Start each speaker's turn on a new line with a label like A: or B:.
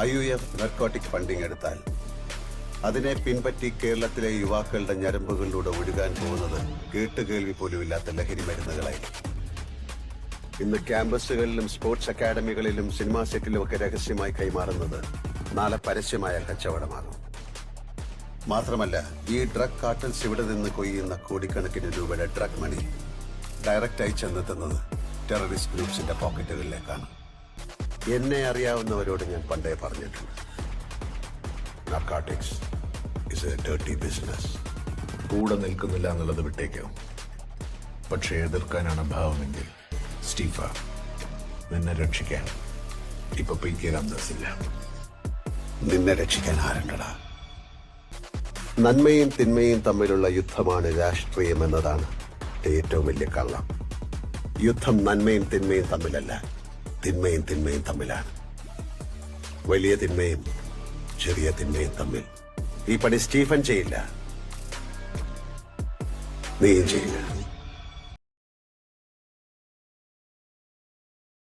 A: IUF narcotic funding എടുത്താൽ അതിനെ പിൻപറ്റി കേരളത്തിലെ യുവാക്കളുടെ ഞരമ്പുകളിലൂടെ ഒഴുകാൻ പോകുന്നത് കേട്ടുകേൾവി പോലുമില്ലാത്ത ലഹരി മരുന്നുകളായിരിക്കും. ഇന്ന് ക്യാമ്പസുകളിലും സ്പോർട്സ് അക്കാഡമികളിലും സിനിമാ സെറ്റിലും ഒക്കെ രഹസ്യമായി കൈമാറുന്നത് നാളെ പരസ്യമായ കച്ചവടമാകും. മാത്രമല്ല, ഈ ഡ്രഗ് കാർട്ടൽസ് ഇവിടെ നിന്ന് കൊയ്യുന്ന കോടിക്കണക്കിന് രൂപയുടെ ഡ്രഗ് മണി ഡയറക്റ്റായി ചെന്നെത്തുന്നത് ടെററിസ്റ്റ് ഗ്രൂപ്പ്സിന്റെ പോക്കറ്റുകളിലേക്കാണ്. എന്നെ അറിയാവുന്നവരോട് ഞാൻ പണ്ടേ പറഞ്ഞിട്ടുണ്ട്, narcotics is A dirty business.
B: കൂടെ നിൽക്കുന്നില്ല എന്നുള്ളത് വിട്ടേക്കോ, പക്ഷെ എതിർക്കാനാണ് ഭാവമെങ്കിൽ സ്റ്റീഫ, നിന്നെ രക്ഷിക്കാൻ ഇപ്പൊ പി.കെ. രാംദാസ് ഇല്ല.
A: നിന്നെ രക്ഷിക്കാൻ ആരുണ്ടടാ? നന്മയും തിന്മയും തമ്മിലുള്ള യുദ്ധമാണ് രാഷ്ട്രീയം എന്നതാണ് ഏറ്റവും വലിയ കള്ളം. യുദ്ധം നന്മയും തിന്മയും തമ്മിലല്ല, തിന്മയും തിന്മയും തമ്മിലാണ്. വലിയ തിന്മയും ചെറിയ തിന്മയും തമ്മിൽ. ഈ പണി സ്റ്റീഫൻ ചെയ്യില്ല, നീയും ചെയ്യില്ല.